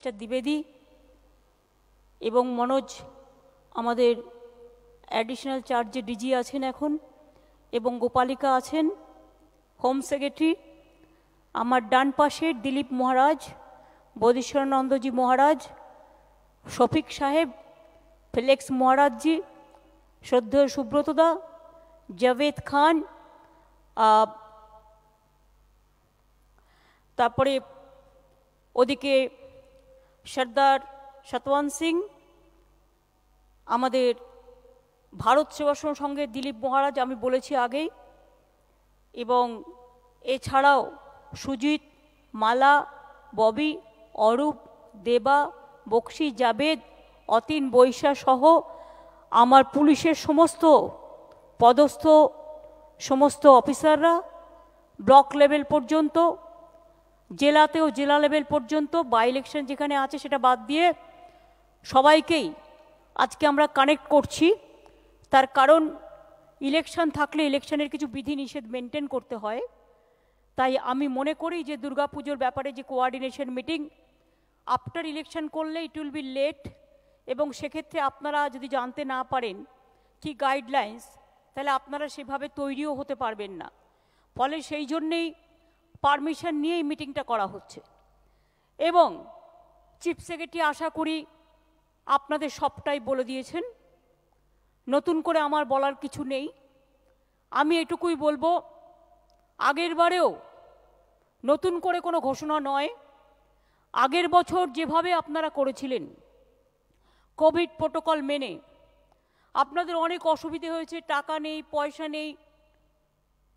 Mister দ্বিবেদী এবং মনোজ আমাদের additional চার্জে ডিজি আছেন এখন, এবং গোপালিকা আছেন হোম সেক্রেটারি। আমার ডান পাশে দিলীপ মহারাজ, বোধেশ্বরানন্দজি মহারাজ, শফিক সাহেব, ফেলেক্স মহারাজজি, শ্রদ্ধেয় সুব্রতদা, জাভেদ খান, তারপরে ওদিকে সর্দার সতওয়ান সিং, আমাদের ভারত সেবাশ্রম সংঘের দিলীপ মহারাজ আমি বলেছি আগেই, এবং এছাড়াও সুজিত, মালা, ববি, অরূপ, দেবা, বক্সি, জাবেদ, অতীন বৈশা সহ আমার পুলিশের সমস্ত পদস্থ সমস্ত অফিসাররা, ব্লক লেভেল পর্যন্ত, জেলাতেও জেলা লেভেল পর্যন্ত, বাই ইলেকশন যেখানে আছে সেটা বাদ দিয়ে সবাইকেই আজকে আমরা কানেক্ট করছি। তার কারণ ইলেকশন থাকলে ইলেকশনের কিছু বিধিনিষেধ মেনটেন করতে হয়। তাই আমি মনে করি যে দুর্গাপুজোর ব্যাপারে যে কোঅর্ডিনেশন মিটিং আফটার ইলেকশন করলে ইট উইল বি লেট, এবং সেক্ষেত্রে আপনারা যদি জানতে না পারেন কি গাইডলাইন্স, তাহলে আপনারা সেভাবে তৈরিও হতে পারবেন না। ফলে সেই জন্যেই পারমিশন নিয়েই মিটিংটা করা হচ্ছে। এবং চিফ সেক্রেটারি আশা করি আপনাদের সবটাই বলে দিয়েছেন, নতুন করে আমার বলার কিছু নেই। আমি এটুকুই বলবো, আগের বারেও নতুন করে কোনো ঘোষণা নয়, আগের বছর যেভাবে আপনারা করেছিলেন কোভিড প্রোটোকল মেনে, আপনাদের অনেক অসুবিধে হয়েছে, টাকা নেই, পয়সা নেই,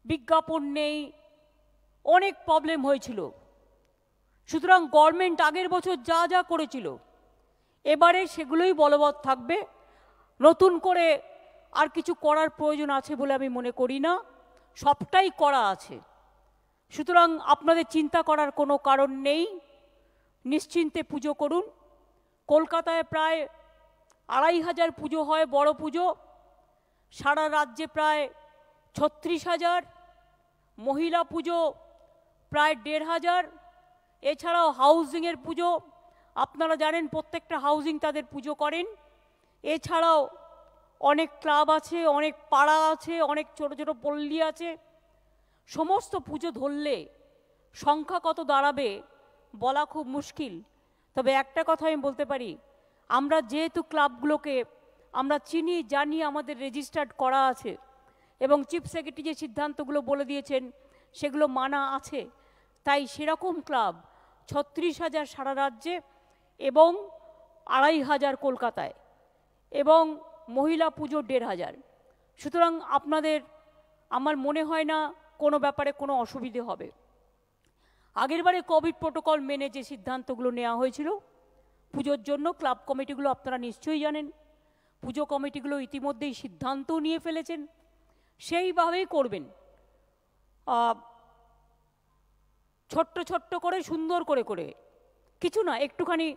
বিজ্ঞাপন নেই, অনেক প্রবলেম হয়েছিল। সুতরাং গভর্নমেন্ট আগের বছর যা যা করেছিল এবারে সেগুলোই বলবৎ থাকবে। নতুন করে আর কিছু করার প্রয়োজন আছে বলে আমি মনে করি না, সবটাই করা আছে। সুতরাং আপনাদের চিন্তা করার কোনো কারণ নেই, নিশ্চিন্তে পুজো করুন। কলকাতায় প্রায় 2500 পুজো হয়, বড় পুজো। সারা রাজ্যে প্রায় 36,000, মহিলা পুজো প্রায় 1,500। এছাড়াও হাউজিংয়ের পুজো, আপনারা জানেন প্রত্যেকটা হাউজিং তাদের পুজো করেন। এছাড়াও অনেক ক্লাব আছে, অনেক পাড়া আছে, অনেক ছোট ছোট পল্লী আছে। সমস্ত পুজো ধরলে সংখ্যা কত দাঁড়াবে বলা খুব মুশকিল। তবে একটা কথা আমি বলতে পারি, আমরা যেহেতু ক্লাবগুলোকে আমরা চিনি, জানি, আমাদের রেজিস্টার্ড করা আছে, এবং চিফ সেক্রেটারি যে সিদ্ধান্তগুলো বলে দিয়েছেন সেগুলো মানা আছে, তাই সেরকম ক্লাব 36,000 সারা রাজ্যে এবং 2,500 কলকাতায়, এবং মহিলা পুজো 1,500। সুতরাং আপনাদের আমার মনে হয় না কোনো ব্যাপারে কোনো অসুবিধে হবে। আগেরবারে কোভিড প্রোটোকল মেনে যে সিদ্ধান্তগুলো নেওয়া হয়েছিল পুজোর জন্য, ক্লাব কমিটিগুলো আপনারা নিশ্চয়ই জানেন, পুজো কমিটিগুলো ইতিমধ্যেই সিদ্ধান্তও নিয়ে ফেলেছেন, সেইভাবেই করবেন। ছোট্ট ছোট্ট করে, সুন্দর করে করে, কিছু না, একটুখানি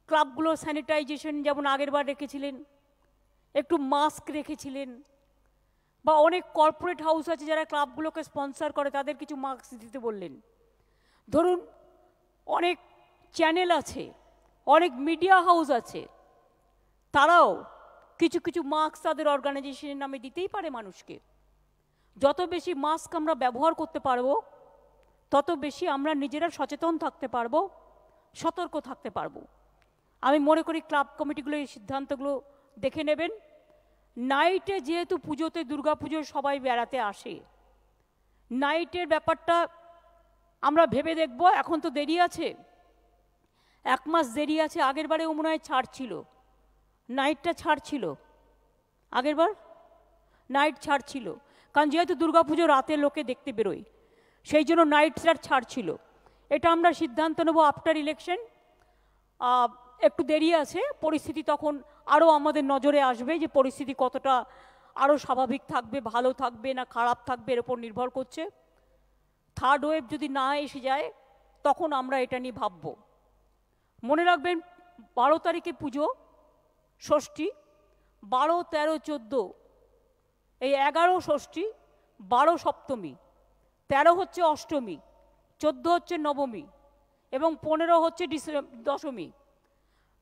ক্লাবগুলো স্যানিটাইজেশন যেমন আগেরবার রেখেছিলেন, একটু মাস্ক রেখেছিলেন, বা অনেক কর্পোরেট হাউস আছে যারা ক্লাবগুলোকে স্পন্সর করে, তাদের কিছু মাস্ক দিতে বললেন। ধরুন অনেক চ্যানেল আছে, অনেক মিডিয়া হাউস আছে, তারাও কিছু কিছু মাস্ক তাদের অর্গানাইজেশনের নামে দিতেই পারে মানুষকে। যত বেশি মাস্ক আমরা ব্যবহার করতে পারবো তত বেশি আমরা নিজেরা সচেতন থাকতে পারবো, সতর্ক থাকতে পারবো। আমি মনে করি ক্লাব কমিটিগুলো এই সিদ্ধান্তগুলো দেখে নেবেন। নাইটে যেহেতু পুজোতে, দুর্গা পুজোর সবাই বেড়াতে আসে, নাইটের ব্যাপারটা আমরা ভেবে দেখব। এখন তো দেরি আছে, 1 মাস দেরি আছে। আগের বারেও মনে হয় ছাড় ছিল, নাইটটা ছাড় ছিল, আগের বার নাইট ছাড় ছিল, কারণ যেহেতু দুর্গা পুজো রাতে লোকে দেখতে বেরোয়, সেই জন্য নাইটটার ছাড় ছিল। এটা আমরা সিদ্ধান্ত নেব আফটার ইলেকশন। একটু দেরি আছে, পরিস্থিতি তখন আরও আমাদের নজরে আসবে যে পরিস্থিতি কতটা আরও স্বাভাবিক থাকবে, ভালো থাকবে না খারাপ থাকবে, এর উপর নির্ভর করছে। থার্ড ওয়েভ যদি না এসে যায় তখন আমরা এটা নিয়ে ভাবব। মনে রাখবেন 12 তারিখে পুজো, ষষ্ঠী, 12, 13, 14, এই 11 ষষ্ঠী, 12 সপ্তমী, 13 হচ্ছে অষ্টমী, 14 হচ্ছে নবমী, এবং 15 হচ্ছে দশমী।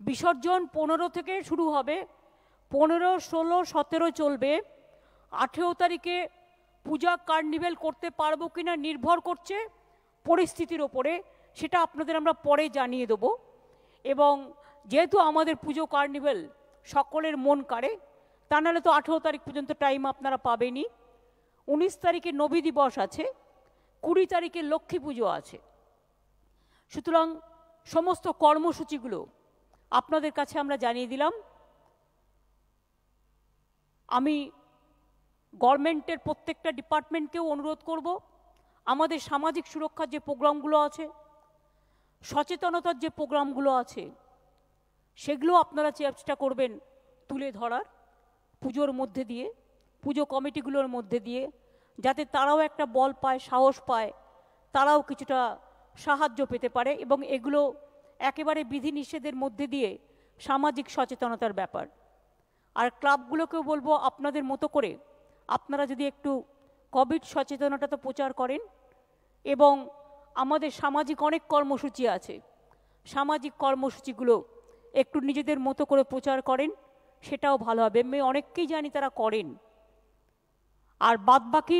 বিসর্জন 15 থেকে শুরু হবে, 15, 16, 17 চলবে। 18 তারিখে পূজা কার্নিভেল করতে পারবো কিনা নির্ভর করছে পরিস্থিতির ওপরে, সেটা আপনাদের আমরা পরে জানিয়ে দেবো। এবং যেহেতু আমাদের পুজো কার্নিভেল সকলের মন কাড়ে, তা নাহলে তো 18 তারিখ পর্যন্ত টাইম আপনারা পাবেনই। 19 তারিখে নবী দিবস আছে, 20 তারিখে লক্ষ্মী পুজো আছে। সুতরাং সমস্ত কর্মসূচিগুলো আপনাদের কাছে আমরা জানিয়ে দিলাম। আমি গভর্নমেন্টের প্রত্যেকটা ডিপার্টমেন্টকেও অনুরোধ করব, আমাদের সামাজিক সুরক্ষার যে প্রোগ্রামগুলো আছে, সচেতনতার যে প্রোগ্রামগুলো আছে, সেগুলো আপনারা চেষ্টা করবেন তুলে ধরার পুজোর মধ্যে দিয়ে, পুজো কমিটিগুলোর মধ্যে দিয়ে, যাতে তারাও একটা বল পায়, সাহস পায়, তারাও কিছুটা সাহায্য পেতে পারে। এবং এগুলো একেবারে বিধিনিষেধের মধ্যে দিয়ে সামাজিক সচেতনতার ব্যাপার। আর ক্লাবগুলোকেও বলবো, আপনাদের মতো করে আপনারা যদি একটু কোভিড সচেতনতা প্রচার করেন, এবং আমাদের সামাজিক অনেক কর্মসূচি আছে, সামাজিক কর্মসূচিগুলো একটু নিজেদের মতো করে প্রচার করেন, সেটাও ভালো হবে। আমি অনেককেই জানি তারা করেন। আর বাদবাকি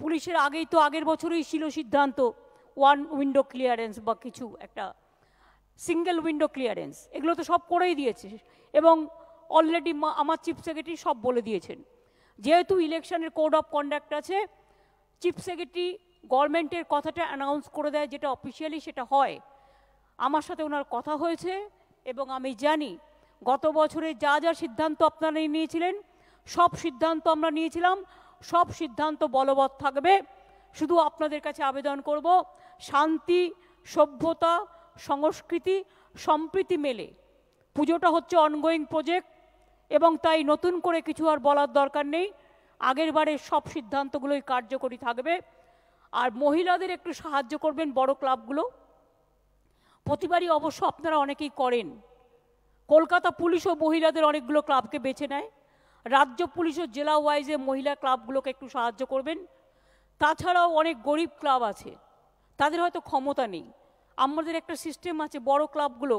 পুলিশের আগেই তো আগের বছরই ছিল সিদ্ধান্ত, ওয়ান উইন্ডো ক্লিয়ারেন্স বা কিছু একটা সিঙ্গেল উইন্ডো ক্লিয়ারেন্স, এগুলো তো সব করেই দিয়েছে। এবং অলরেডি আমার চিফ সেক্রেটারি সব বলে দিয়েছেন। যেহেতু ইলেকশনের কোড অফ কন্ডাক্ট আছে, চিফ সেক্রেটারি গভর্নমেন্টের কথাটা অ্যানাউন্স করে দেয়, যেটা অফিসিয়ালি সেটা হয়। আমার সাথে ওনার কথা হয়েছে এবং আমি জানি গত বছরে যা যা সিদ্ধান্ত আপনারা নিয়েছিলেন, সব সিদ্ধান্ত আমরা নিয়েছিলাম, সব সিদ্ধান্ত বলবৎ থাকবে। শুধু আপনাদের কাছে আবেদন করব, শান্তি, সভ্যতা, সংস্কৃতি, সম্প্রীতি মেলে পুজোটা হচ্ছে অনগোয়িং প্রজেক্ট, এবং তাই নতুন করে কিছু আর বলার দরকার নেই। আগের বারের সব সিদ্ধান্তগুলোই কার্যকরী থাকবে। আর মহিলাদের একটু সাহায্য করবেন বড় ক্লাবগুলো। প্রতিবারই অবশ্য আপনারা অনেকেই করেন। কলকাতা পুলিশও মহিলাদের অনেকগুলো ক্লাবকে বেছে নেয়, রাজ্য পুলিশও জেলা ওয়াইজে মহিলা ক্লাবগুলোকে একটু সাহায্য করবেন। তাছাড়াও অনেক গরিব ক্লাব আছে, তাদের হয়তো ক্ষমতা নেই। আমাদের একটা সিস্টেম আছে, বড় ক্লাবগুলো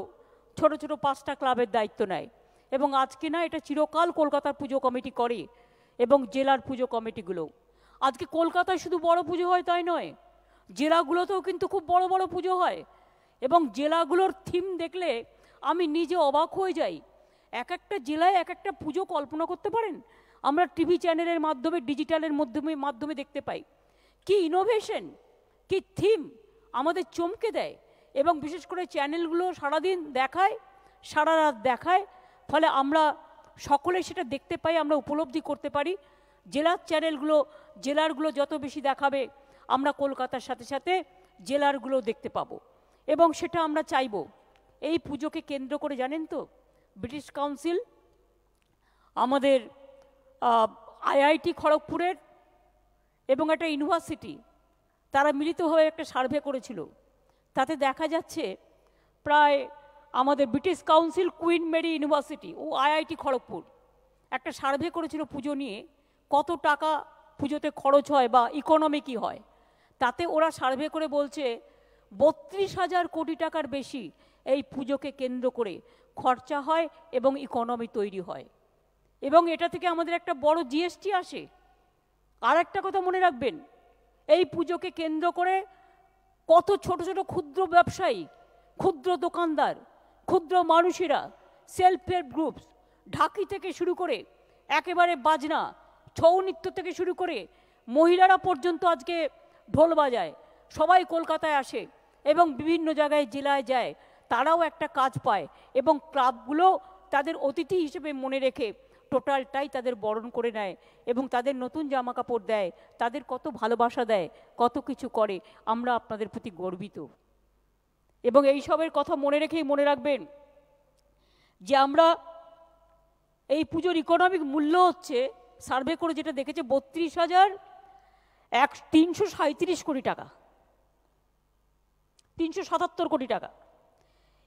ছোট ছোট 5টা ক্লাবের দায়িত্ব নেয়, এবং আজকে না, এটা চিরকাল কলকাতার পুজো কমিটি করে, এবং জেলার পুজো কমিটিগুলো। আজকে কলকাতায় শুধু বড় পুজো হয় তাই নয়, জেলাগুলোতেও কিন্তু খুব বড় বড় পুজো হয়। এবং জেলাগুলোর থিম দেখলে আমি নিজে অবাক হয়ে যাই। এক একটা জেলায় এক একটা পুজো কল্পনা করতে পারেন? আমরা টিভি চ্যানেলের মাধ্যমে, ডিজিটালের মাধ্যমে দেখতে পাই। কি ইনোভেশন, কি থিম আমাদের চমকে দেয়। এবং বিশেষ করে চ্যানেলগুলো সারাদিন দেখায়, সারা রাত দেখায়, ফলে আমরা সকলে সেটা দেখতে পাই, আমরা উপলব্ধি করতে পারি। জেলার চ্যানেলগুলো, জেলারগুলো যত বেশি দেখাবে, আমরা কলকাতার সাথে সাথে জেলারগুলো দেখতে পাবো। এবং সেটা আমরা চাইব। এই পুজোকে কেন্দ্র করে জানেন তো, ব্রিটিশ কাউন্সিল, আমাদের আইআইটি খড়গপুরের এবং একটা ইউনিভার্সিটি, তারা মিলিত হয়ে একটা সার্ভে করেছিল। তাতে দেখা যাচ্ছে প্রায় আমাদের British Council, Queen Mary University ও আইআইটি খড়গপুর একটা সার্ভে করেছিল পুজো নিয়ে, কত টাকা পুজোতে খরচ হয় বা ইকোনমি কী হয়। তাতে ওরা সার্ভে করে বলছে 32,000 কোটি টাকার বেশি এই পুজোকে কেন্দ্র করে খরচা হয় এবং ইকোনমি তৈরি হয়। এবং এটা থেকে আমাদের একটা বড় জিএসটি আসে। আর একটা কথা মনে রাখবেন, এই পুজোকে কেন্দ্র করে কত ছোট ছোট ক্ষুদ্র ব্যবসায়ী, ক্ষুদ্র দোকানদার, ক্ষুদ্র মানুষেরা, সেলফ হেল্প গ্রুপস, ঢাকি থেকে শুরু করে একেবারে বাজনা, ছৌ নৃত্য থেকে শুরু করে মহিলারা পর্যন্ত আজকে ঢোল বাজায়, সবাই কলকাতায় আসে এবং বিভিন্ন জায়গায় জেলায় যায়, তারাও একটা কাজ পায়। এবং ক্লাবগুলো তাদের অতিথি হিসেবে মনে রেখে টোটালটাই তাদের বরণ করে নেয় এবং তাদের নতুন জামা কাপড় দেয়, তাদের কত ভালোবাসা দেয়, কত কিছু করে। আমরা আপনাদের প্রতি গর্বিত। এবং এইসবের কথা মনে রেখেই মনে রাখবেন যে আমরা এই পুজোর ইকোনমিক মূল্য হচ্ছে, সার্ভে করে যেটা দেখেছে, 32,337 কোটি টাকা, 377 কোটি টাকা।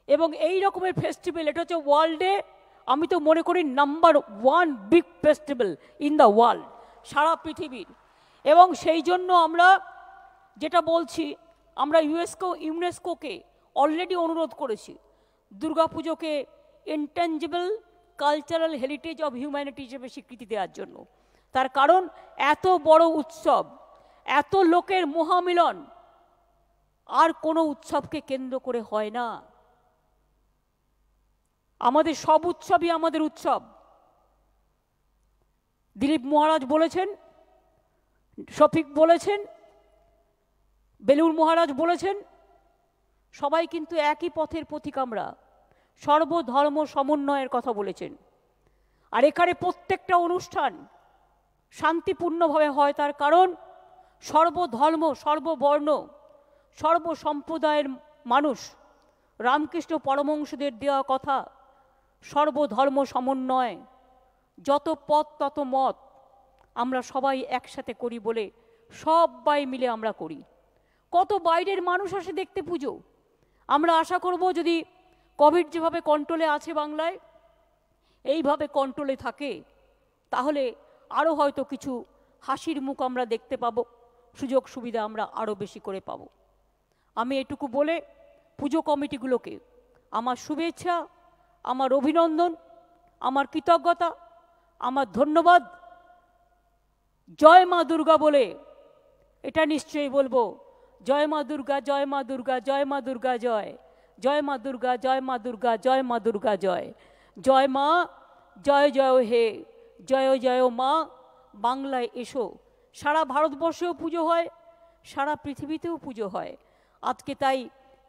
এবং এই রকমের ফেস্টিভ্যাল, এটা হচ্ছে ওয়ার্ল্ডে, আমি তো মনে করি number 1 big festival in the world, সারা পৃথিবীর। এবং সেই জন্য আমরা যেটা বলছি, আমরা ইউনেস্কোকে অলরেডি অনুরোধ করেছি দুর্গাপুজোকে ইনটেঞ্জিবল কালচারাল হেরিটেজ অফ হিউম্যানিটি হিসেবে স্বীকৃতি দেওয়ার জন্য। তার কারণ এত বড় উৎসব, এত লোকের মহামিলন আর কোনো উৎসবকে কেন্দ্র করে হয় না। আমাদের সব উৎসবই আমাদের উৎসব। দিলীপ মহারাজ বলেছেন, শফিক বলেছেন, বেলুর মহারাজ বলেছেন, সবাই কিন্তু একই পথের পথিক। আমরা সর্বধর্ম সমন্বয়ের কথা বলেছেন। আর এখানে প্রত্যেকটা অনুষ্ঠান শান্তিপূর্ণভাবে হয়, তার কারণ সর্বধর্ম, সর্ববর্ণ, সর্বসম্প্রদায়ের মানুষ, রামকৃষ্ণ পরমহংসদের দেওয়া কথা সর্বধর্ম সমন্বয়, যত পথ তত মত, আমরা সবাই একসাথে করি বলে সবাই মিলে আমরা করি। কত বাইরের মানুষ আসে দেখতে পুজো। আমরা আশা করব যদি কোভিড যেভাবে কন্ট্রোলে আছে বাংলায়, এইভাবে কন্ট্রোলে থাকে, তাহলে আরও হয়তো কিছু হাসির মুখ আমরা দেখতে পাবো, সুযোগ সুবিধা আমরা আরও বেশি করে পাব। আমি এটুকু বলে পুজো কমিটিগুলোকে আমার শুভেচ্ছা, আমার অভিনন্দন, আমার কৃতজ্ঞতা, আমার ধন্যবাদ। জয় মা দুর্গা বলে এটা নিশ্চয়ই বলবো, জয় মা দুর্গা, জয় মা দুর্গা, জয় মা দুর্গা জয়, জয় মা দুর্গা, জয় মা দুর্গা, জয় মা দুর্গা জয়, জয় মা, জয় জয় হে, জয় জয় মা, বাংলায় এসো। সারা ভারতবর্ষেও পুজো হয়, সারা পৃথিবীতেও পুজো হয়। আজকে তাই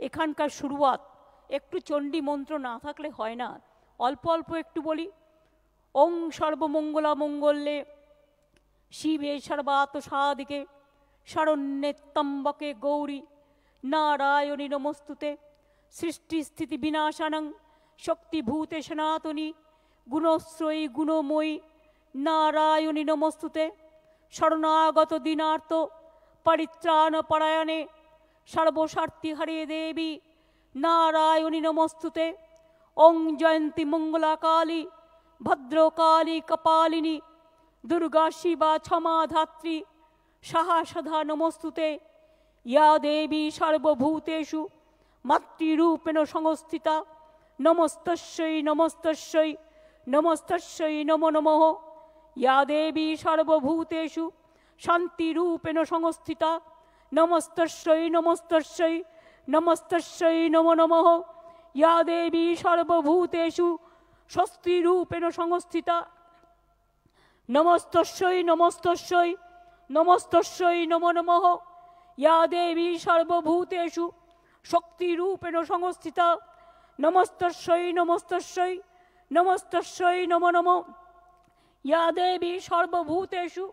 এখানকার শুরুয়াত একটু চণ্ডী মন্ত্র না থাকলে হয় না, অল্প অল্প একটু বলি। ওং সর্বমঙ্গলা মঙ্গলে শিবে সর্বাত সাদিকে শরণ্যে ত্র্যম্বকে গৌরী নারায়ণী নমস্তুতে সৃষ্টি স্থিতি বিনাশানং শক্তিভূতে সনাতনী গুণশ্রয়ী গুণময়ী নারায়ণী নমস্তুতে শরণাগত দীনার্থ পরিত্রাণ পরায়ণে সর্বস্বার্থী হরে দেবী নারায়ণী নমস্তুতে। ওং জয়ন্তী মঙ্গলা কালী ভদ্রকালী কপালিনী দুর্গা শিবা ক্ষমা ধাত্রী সাহা সদা নমস্তুতে। ইয়া দেবী সর্বভূতেষু মাতৃরূপেণ সংস্থিতা নমস্তস্যৈ নমস্তস্যৈ নমস্তস্যৈ নমো নমঃ। ইয়া দেবী সর্বভূতেষু শান্তিরূপেণ সংস্থিতা নমস্তস্যৈ নমস্তস্যৈ নমস্তস্যৈ নমো নমঃ। ইয়া দেবী সর্বভূতেষু স্বস্তিরূপেণ সংস্থিতা নমস্তস্যৈ নমস্তস্যৈ নমস্তস্যৈ নমো নমঃ। ইয়া দেবী সর্বভূতেষু শক্তিরূপেণ সংস্থিতা নমস্তস্যৈ নমস্তস্যৈ নমস্তস্যৈ নমো নমঃ। ইয়া দেবী সর্বভূতেষু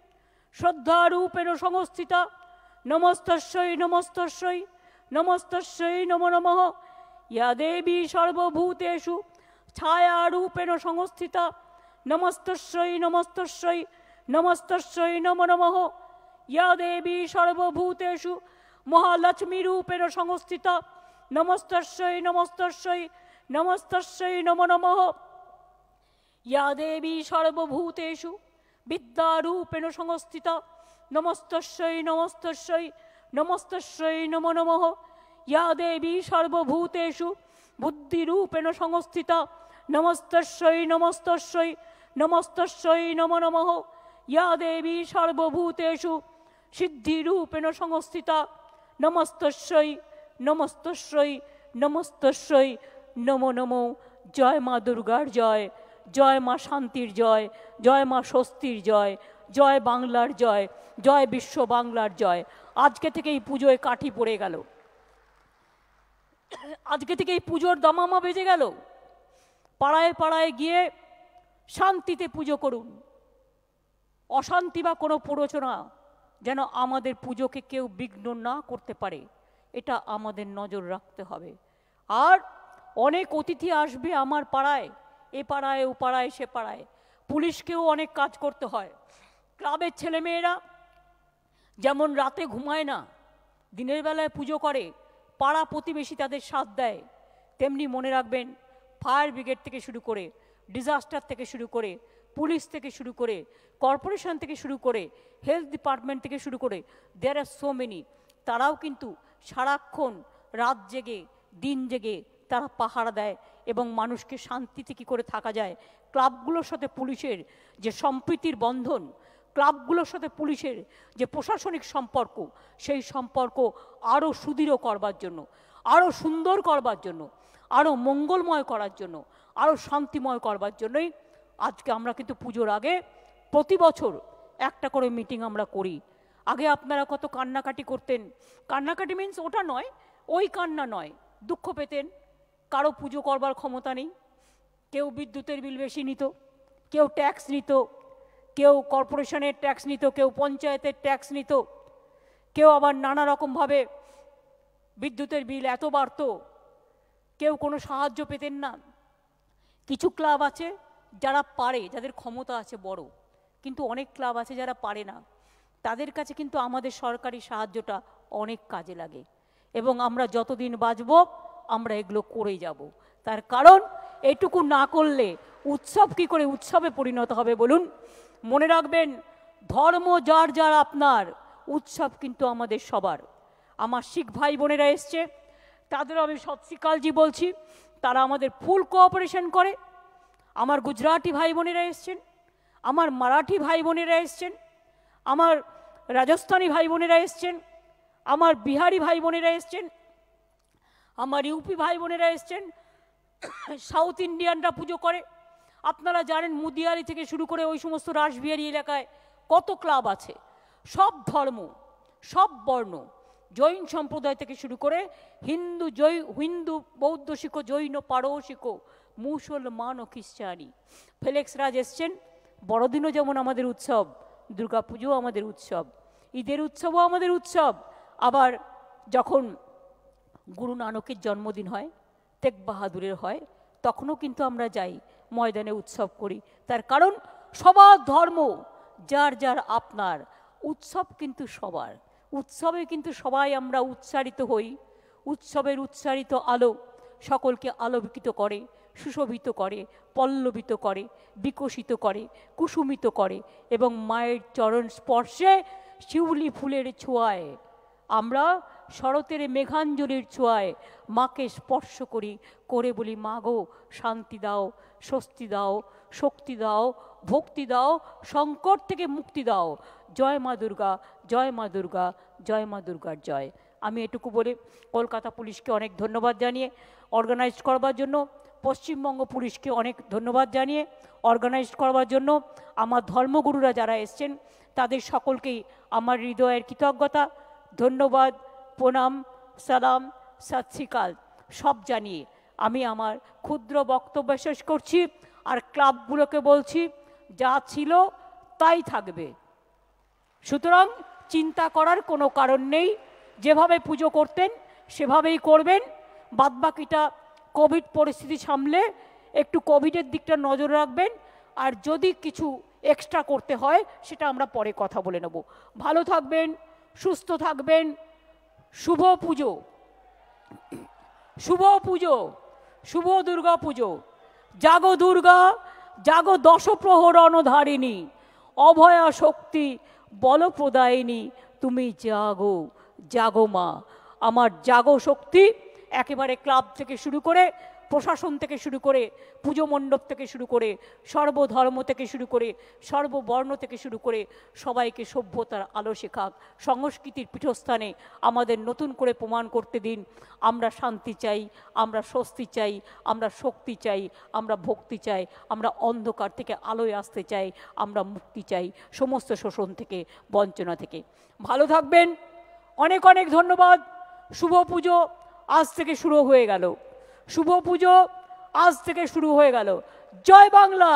শ্রদ্ধারূপেণ সংস্থিতা নমস্তস্যৈ নমস্তস্যৈ নমস্তস্যৈ নমো নমঃ। ইয়া দেবী সর্বভূতেষু ছায়ারূপেণ সংস্থিতা নমস্তস্যৈ নমস্তস্যৈ নমস্তস্যৈ নমো নমঃ। ইয়া দেবী সর্বভূতেষু মহালক্ষ্মীরূপেণ সংস্থিতা নমস্তস্যৈ নমস্তস্যৈ নমস্তস্যৈ নমো নমঃ। ইয়া দেবী সর্বভূতেষু বিদ্যারূপেণ সংস্থিতা নমস্তস্যৈ নমস্তস্যৈ নমস্তস্যৈ নমো নমঃ। ইয়া দেবী সর্বভূতেষু বুদ্ধিরূপেণ সংস্থিতা নমস্তস্যৈ নমস্তস্যৈ নমস্তস্যৈ নমো নমঃ। ইয়া দেবী সর্বভূতেষু সিদ্ধিরূপেণ সংস্থিতা নমস্তস্যৈ নমস্তস্যৈ নমস্তস্যৈ নমো নমঃ। জয় মা দুর্গার জয়, জয় মা শান্তির জয়, জয় মা স্বস্তির জয়, জয় বাংলার জয়, জয় বিশ্ব বাংলার জয়। আজকে থেকে এই পুজোয় কাঠি পড়ে গেল, আজকে থেকে এই পুজোর দামামা বেজে গেল। পাড়ায় পাড়ায় গিয়ে শান্তিতে পুজো করুন, অশান্তি বা কোনো প্ররোচনা যেন আমাদের পুজোকে কেউ বিঘ্ন না করতে পারে, এটা আমাদের নজর রাখতে হবে। আর অনেক অতিথি আসবে আমার পাড়ায়, এ পাড়ায় ও পাড়ায় সে পাড়ায়, পুলিশকেও অনেক কাজ করতে হয়। ক্লাবের ছেলেমেয়েরা যেমন রাতে ঘুমায় না, দিনের বেলায় পুজো করে, পাড়া প্রতিবেশী তাদের সাথ দেয়, তেমনি মনে রাখবেন ফায়ার ব্রিগেড থেকে শুরু করে, ডিজাস্টার থেকে শুরু করে, পুলিশ থেকে শুরু করে, কর্পোরেশন থেকে শুরু করে, হেলথ ডিপার্টমেন্ট থেকে শুরু করে, দেয়ার আর সো মেনি, তারাও কিন্তু সারাক্ষণ রাত জেগে দিন জেগে তারা পাহারা দেয় এবং মানুষকে শান্তিতে কী করে থাকা যায়, ক্লাবগুলোর সাথে পুলিশের যে সম্প্রীতির বন্ধন, ক্লাবগুলোর সাথে পুলিশের যে প্রশাসনিক সম্পর্ক, সেই সম্পর্ক আরও সুদৃঢ় করবার জন্য, আরও সুন্দর করবার জন্য, আরও মঙ্গলময় করার জন্য, আরও শান্তিময় করবার জন্যই আজকে আমরা কিন্তু পুজোর আগে প্রতি বছর একটা করে মিটিং আমরা করি। আগে আপনারা কত কান্নাকাটি করতেন, কান্নাকাটি মিন্স ওটা নয়, ওই কান্না নয়, দুঃখ পেতেন, কারো পুজো করবার ক্ষমতা নেই, কেউ বিদ্যুতের বিল বেশি নিত, কেউ ট্যাক্স নিত, কেউ কর্পোরেশনের ট্যাক্স নিত, কেউ পঞ্চায়েতের ট্যাক্স নিত, কেউ আবার নানা রকমভাবে বিদ্যুতের বিল এত বাড়ত, কেউ কোনো সাহায্য পেতেন না। কিছু ক্লাব আছে যারা পারে, যাদের ক্ষমতা আছে বড়, কিন্তু অনেক ক্লাব আছে যারা পারে না, তাদের কাছে কিন্তু আমাদের সরকারি সাহায্যটা অনেক কাজে লাগে এবং আমরা যতদিন বাঁচব আমরা এগুলো করেই যাব। তার কারণ এটুকু না করলে উৎসব কি করে উৎসবে পরিণত হবে বলুন? মনে রাখবেন, ধর্ম যার যার আপনার, উৎসব কিন্তু আমাদের সবার। আমার শিখ ভাই বোনেরা এসছে, তাদেরও আমি সৎ শ্রী আকালজি বলছি, তারা আমাদের ফুল কোঅপারেশন করে। আমার গুজরাটি ভাই বোনেরা এসছেন, আমার মারাঠি ভাই বোনেরা এসছেন, আমার রাজস্থানী ভাই বোনেরা এসছেন, আমার বিহারি ভাই বোনেরা এসছেন, আমার ইউপি ভাই বোনেরা এসছেন, সাউথ ইন্ডিয়ানরা পুজো করে। আপনারা জানেন মুদিয়ারি থেকে শুরু করে ওই সমস্ত রাসবিহারি এলাকায় কত ক্লাব আছে, সব ধর্ম, সব বর্ণ, জৈন সম্প্রদায় থেকে শুরু করে হিন্দু বৌদ্ধ শিখো, জৈন পারসিকো, মুসলমান ও খ্রিস্টানি। ফেলেক্স রাজ এসছেন, বড়দিনও যেমন আমাদের উৎসব, দুর্গা পুজোও আমাদের উৎসব, ঈদের উৎসবও আমাদের উৎসব। আবার যখন গুরু নানকের জন্মদিন হয়, তেগ বাহাদুরের হয়, তখনও কিন্তু আমরা যাই, ময়দানে উৎসব করি। তার কারণ সবার ধর্ম যার যার আপনার, উৎসব কিন্তু সবার। উৎসবে কিন্তু সবাই আমরা উচ্চারিত হই। উৎসবের উচ্চারিত আলো সকলকে আলোকিত করে, সুশোভিত করে, পল্লবিত করে, বিকশিত করে, কুসুমিত করে এবং মায়ের চরণ স্পর্শে, শিউলি ফুলের ছোঁয়ায়, আমরা শরতের মেঘাঞ্জলির ছোঁয়ায় মাকে স্পর্শ করি, করে বলি, মা গো শান্তি দাও, স্বস্তি দাও, শক্তি দাও, ভক্তি দাও, সংকট থেকে মুক্তি দাও। জয় মা দুর্গা, জয় মা দুর্গা, জয় মা দুর্গার জয়। আমি এটুকু বলে কলকাতা পুলিশকে অনেক ধন্যবাদ জানিয়ে, অর্গানাইজ করবার জন্য পশ্চিমবঙ্গ পুলিশকে অনেক ধন্যবাদ জানিয়ে, অর্গানাইজ করবার জন্য আমার ধর্মগুরুরা যারা এসছেন তাদের সকলকেই আমার হৃদয়ের কৃতজ্ঞতা, ধন্যবাদ, প্রণাম, সালাম, সৎ শ্রী আকাল সব জানিয়ে আমি আমার ক্ষুদ্র বক্তব্য শেষ করছি। আর ক্লাবগুলোকে বলছি, যা ছিল তাই থাকবে, সুতরাং চিন্তা করার কোনো কারণ নেই, যেভাবে পুজো করতেন সেভাবেই করবেন। বাদবাকিটা কোভিড পরিস্থিতি সামলে একটু কোভিডের দিকটা নজর রাখবেন, আর যদি কিছু এক্সট্রা করতে হয় সেটা আমরা পরে কথা বলে নেব। ভালো থাকবেন, সুস্থ থাকবেন। শুভ পুজো, শুভ পুজো, শুভ দুর্গা পুজো। জাগো দুর্গা, জাগো দশপ্রহর অনধারিণী, অভয়া শক্তি বলপ্রদায়িনী, তুমি জাগো, জাগো মা। আমার জাগো শক্তি একেবারে ক্লাব থেকে শুরু করে, প্রশাসন থেকে শুরু করে, পুজো মণ্ডপ থেকে শুরু করে, সর্বধর্ম থেকে শুরু করে, সর্ববর্ণ থেকে শুরু করে সবাইকে সভ্যতার আলো শেখাক। সংস্কৃতির পীঠস্থানে আমাদের নতুন করে প্রমাণ করতে দিন, আমরা শান্তি চাই, আমরা স্বস্তি চাই, আমরা শক্তি চাই, আমরা ভক্তি চাই, আমরা অন্ধকার থেকে আলোয় আসতে চাই, আমরা মুক্তি চাই সমস্ত শোষণ থেকে, বঞ্চনা থেকে। ভালো থাকবেন, অনেক অনেক ধন্যবাদ। শুভ পুজো আজ থেকে শুরু হয়ে গেল, শুভ পুজো আজ থেকে শুরু হয়ে গেল। জয় বাংলা,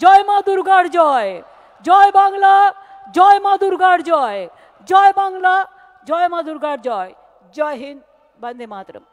জয় মা দুর্গার জয়, জয় বাংলা, জয় মা দুর্গার জয়, জয় বাংলা, জয় মা দুর্গার জয়। জয় হিন্দ, বন্দে মাতরম।